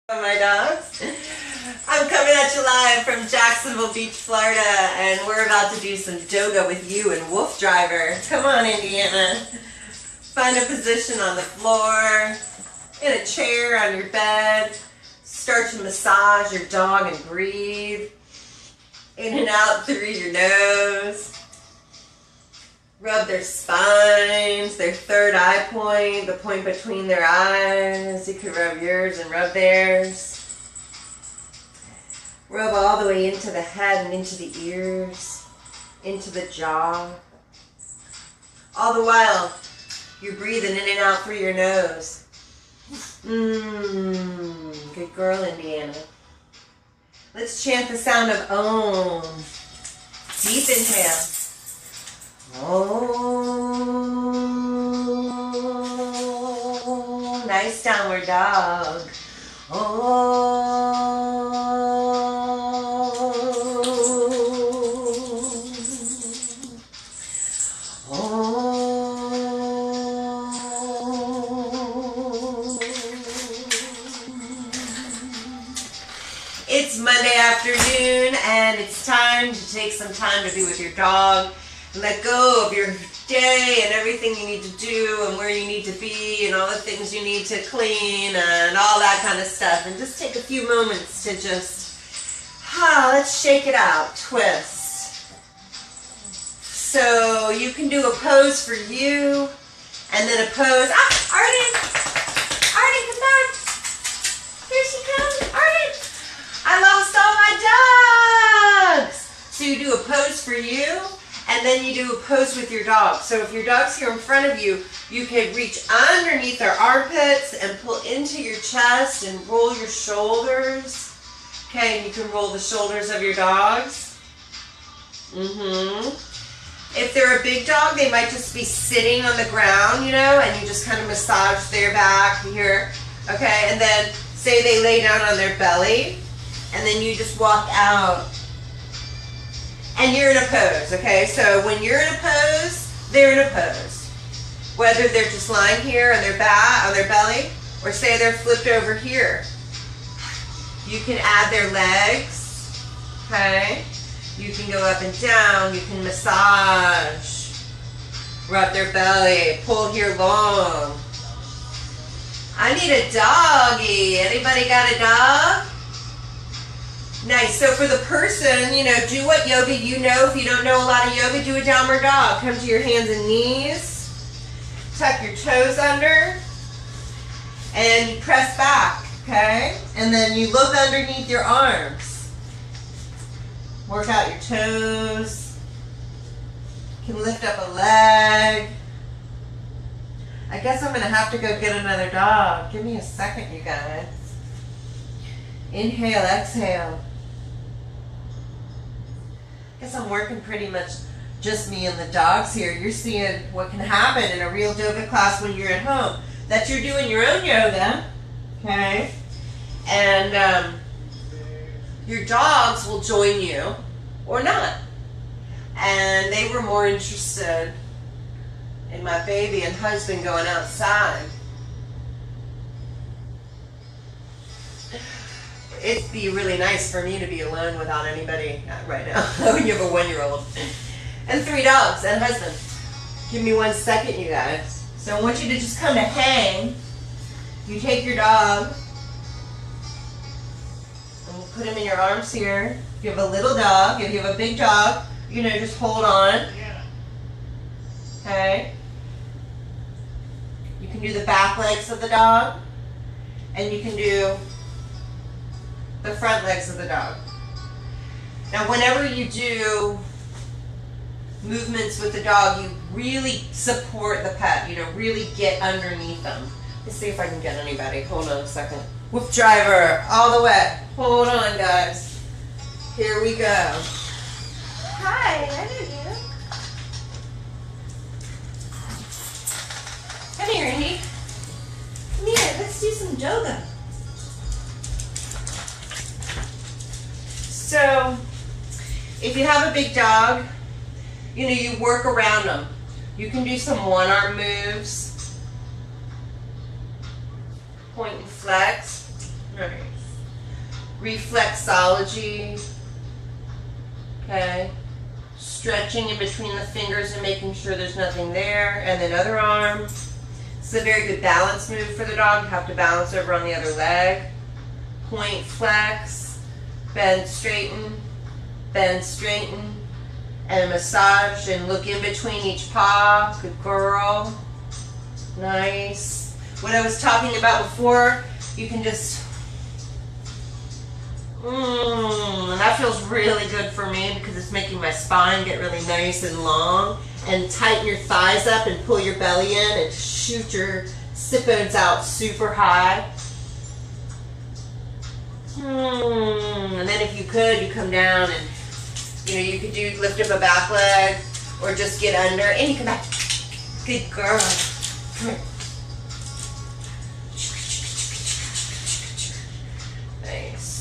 My dogs. I'm coming at you live from Jacksonville Beach, Florida, and we're about to do some Doga with you and Wolf Driver. Come on, Indiana. Find a position on the floor, in a chair, on your bed. Start to massage your dog and breathe. In and out through your nose. Rub their spines, their third eye point, the point between their eyes. You could rub yours and rub theirs. Rub all the way into the head and into the ears, into the jaw. All the while, you're breathing in and out through your nose. Good girl, Indiana. Let's chant the sound of Om. Deep inhale. Oh, nice downward dog. Oh, it's Monday afternoon and it's time to take some time to be with your dog. Let go of your day and everything you need to do and where you need to be and all the things you need to clean and all that kind of stuff. And just take a few moments to just, let's shake it out, twist. So you can do a pose for you and then a pose. Arden, come back. Here she comes, Arden. I lost all my dogs. So you do a pose for you. And then you do a pose with your dog. So if your dog's here in front of you, you can reach underneath their armpits and pull into your chest and roll your shoulders. Okay, and you can roll the shoulders of your dogs. If they're a big dog, they might just be sitting on the ground, and you just kind of massage their back here. Okay, and then say they lay down on their belly, and then you just walk out. And you're in a pose, okay? So when you're in a pose, they're in a pose. Whether they're just lying here on their back, on their belly, or say they're flipped over here. You can add their legs, okay? You can go up and down. You can massage. Rub their belly. Pull here long. I need a doggy. Anybody got a dog? Nice. So for the person, do what yoga you know. If you don't know a lot of yoga, do a downward dog. Come to your hands and knees. Tuck your toes under. And you press back, okay? And then you look underneath your arms. Work out your toes. You can lift up a leg. I guess I'm going to have to go get another dog. Give me a second, you guys. Inhale, exhale. I'm working pretty much just me and the dogs here. You're seeing what can happen in a real yoga class when you're at home. That you're doing your own yoga, okay? And your dogs will join you or not. And they were more interested in my baby and husband going outside. It'd be really nice for me to be alone without anybody right now. When you have a 1-year-old. And 3 dogs and husband. Give me 1 second, you guys. So I want you to just kind of hang. You take your dog. And you put him in your arms here. If you have a little dog, if you have a big dog, just hold on. Okay. You can do the back legs of the dog. And you can do the front legs of the dog. Now, whenever you do movements with the dog, you really support the pet. Really get underneath them. Let's see if I can get anybody. Hold on a second. Wolf Driver, all the way. Hold on, guys. Here we go. Hi, I know you. Come here, Indy. Come here, let's do some Doga. So, if you have a big dog, you work around them. You can do some one-arm moves. Point and flex. Nice. reflexology. Okay. Stretching in between the fingers and making sure there's nothing there. And then other arm. It's a very good balance move for the dog. You have to balance over on the other leg. Point flex. Bend, straighten. Bend, straighten. And massage and look in between each paw. Good girl. Nice. What I was talking about before, you can just and that feels really good for me because it's making my spine get really nice and long. And tighten your thighs up and pull your belly in and shoot your sit bones out super high. And then if you could, you come down and you could do lift up a back leg or just get under and you come back. Good girl. Come here. Nice.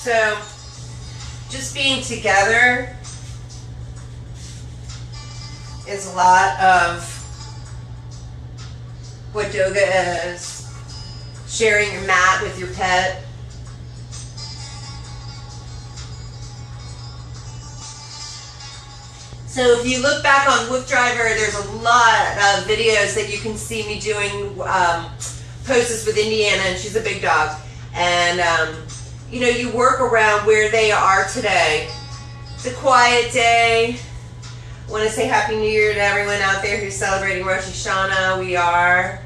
So, just being together is a lot of what Doga is. Sharing your mat with your pet. So if you look back on Woof Driver, there's a lot of videos that you can see me doing poses with Indiana, and she's a big dog. And you work around where they are today. It's a quiet day. I want to say Happy New Year to everyone out there who's celebrating Rosh Hashanah. We are.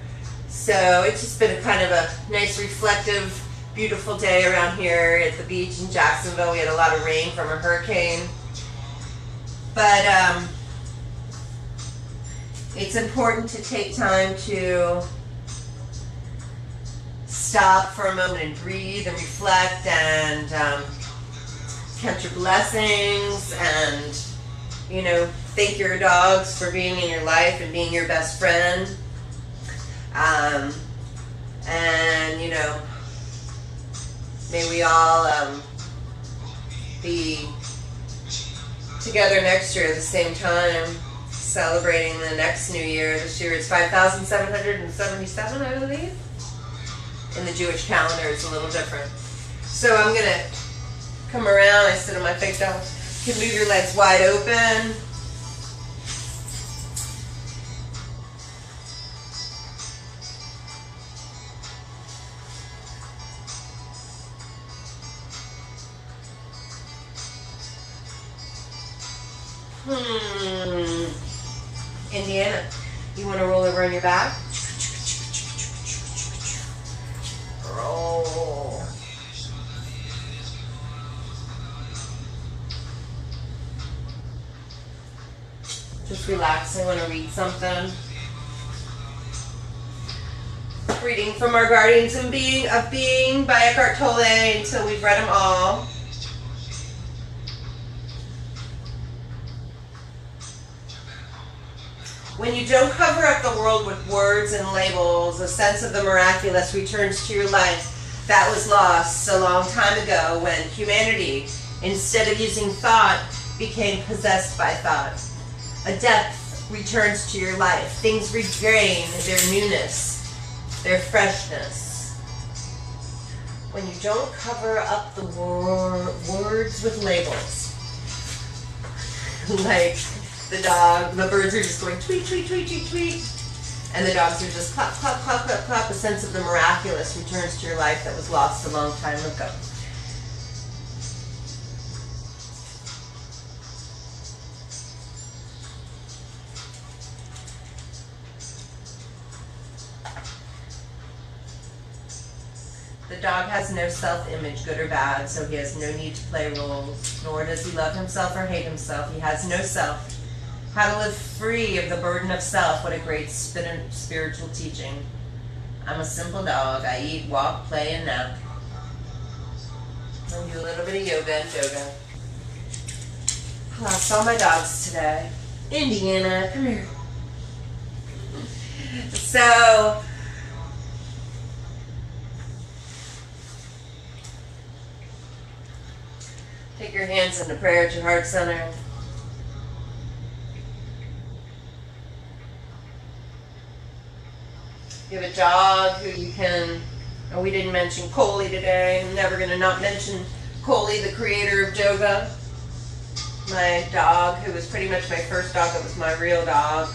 So it's just been kind of a nice, reflective, beautiful day around here at the beach in Jacksonville. We had a lot of rain from a hurricane. But it's important to take time to stop for a moment and breathe and reflect and count your blessings and, thank your dogs for being in your life and being your best friend. May we all be together next year at the same time, celebrating the next new year. This year is 5,777, I believe. In the Jewish calendar, it's a little different. So I'm going to come around. I sit on my big dog. You can move your legs wide open. Indiana, you want to roll over on your back? Roll. Just relax. I want to read something. Reading from Our Guardians of Being by Eckhart Tolle until we've read them all. When you don't cover up the world with words and labels, a sense of the miraculous returns to your life that was lost a long time ago when humanity, instead of using thought, became possessed by thought. A depth returns to your life. Things regain their newness, their freshness. When you don't cover up the words with labels, like the dog, the birds are just going tweet, tweet, tweet, tweet, tweet. And the dogs are just clap, clap, clap, clap, clap. A sense of the miraculous returns to your life that was lost a long time ago. The dog has no self-image, good or bad, so he has no need to play roles, nor does he love himself or hate himself. He has no self. How to live free of the burden of self. What a great spiritual teaching. I'm a simple dog. I eat, walk, play, and nap. I'll do a little bit of yoga and Doga. I lost all my dogs today. Indiana, come here. So, take your hands into prayer at your heart center. You have a dog who you can, oh, we didn't mention Coley today. I'm never going to not mention Coley, the creator of Doga. My dog, who was pretty much my first dog. That was my real dog.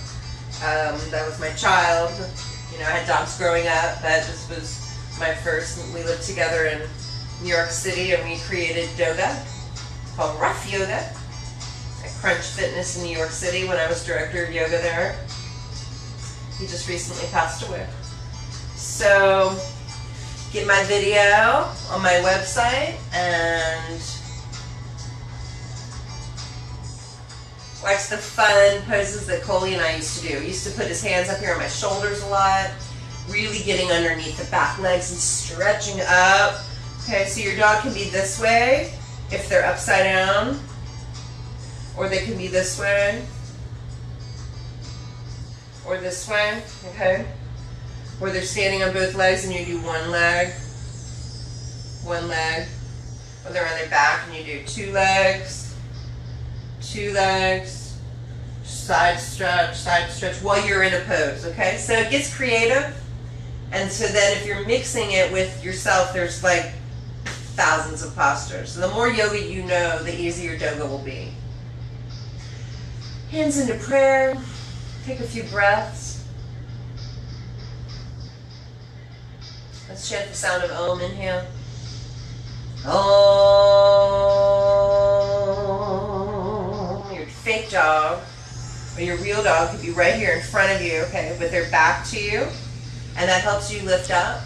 That was my child. You know, I had dogs growing up, but this was my first. We lived together in New York City, and we created Doga, called Rough Yoga, at Crunch Fitness in New York City when I was director of yoga there. He just recently passed away. So, get my video on my website and watch the fun poses that Coley and I used to do. He used to put his hands up here on my shoulders a lot, really getting underneath the back legs and stretching up. Okay, so your dog can be this way if they're upside down, or they can be this way, or this way, okay? Or they're standing on both legs and you do one leg, or they're on their back and you do two legs, side stretch while you're in a pose, okay? So it gets creative, and so then if you're mixing it with yourself, there's like thousands of postures. So the more yoga you know, the easier Doga will be. Hands into prayer, take a few breaths. Let's chant the sound of Om. Inhale. Om. Your fake dog or your real dog could be right here in front of you, okay, with their back to you, and that helps you lift up,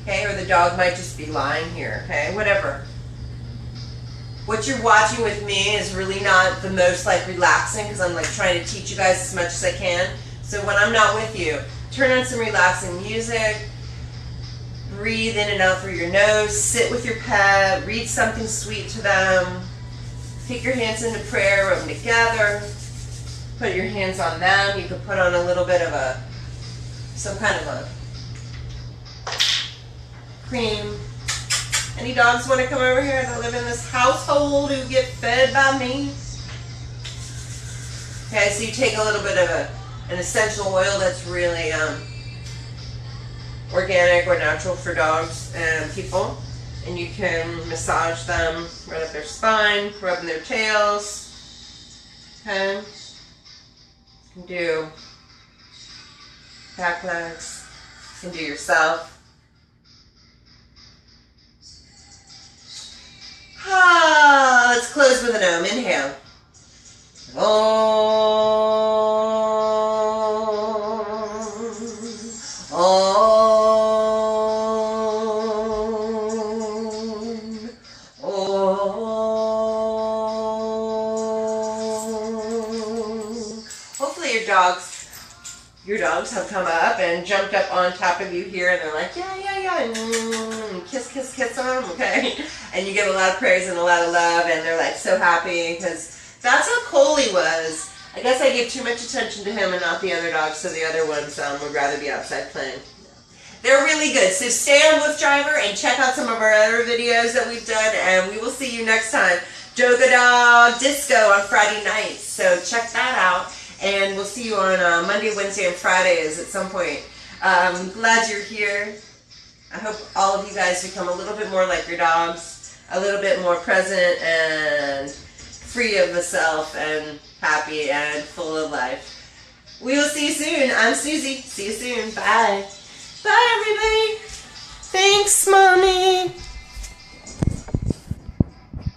okay, or the dog might just be lying here, okay, whatever. What you're watching with me is really not the most like relaxing, because I'm like trying to teach you guys as much as I can. So when I'm not with you, turn on some relaxing music, breathe in and out through your nose, sit with your pet, read something sweet to them, take your hands into prayer, rub them together, put your hands on them. You could put on a little bit of some kind of a cream. Any dogs want to come over here that live in this household who get fed by me? Okay, so you take a little bit of an essential oil that's really organic or natural for dogs and people, and you can massage them right up their spine, rubbing their tails. Okay, you can do back legs, you can do yourself. Let's close with an Om. Inhale. Om. Om. Om. Hopefully your dogs have come up and jumped up on top of you here, and they're like, yeah, and kiss them, okay? And you give a lot of praise and a lot of love, and they're like so happy, because that's how Coley was. I guess I gave too much attention to him and not the other dogs, so the other ones would rather be outside playing. They're really good. So stay on Wolf Driver and check out some of our other videos that we've done, and we will see you next time. Doga Dog Disco on Friday nights, so check that out. And we'll see you on Monday, Wednesday, and Fridays at some point. Glad you're here. I hope all of you guys become a little bit more like your dogs, a little bit more present and free of the self and happy and full of life. We will see you soon. I'm Susie. See you soon. Bye. Bye, everybody. Thanks, Mom.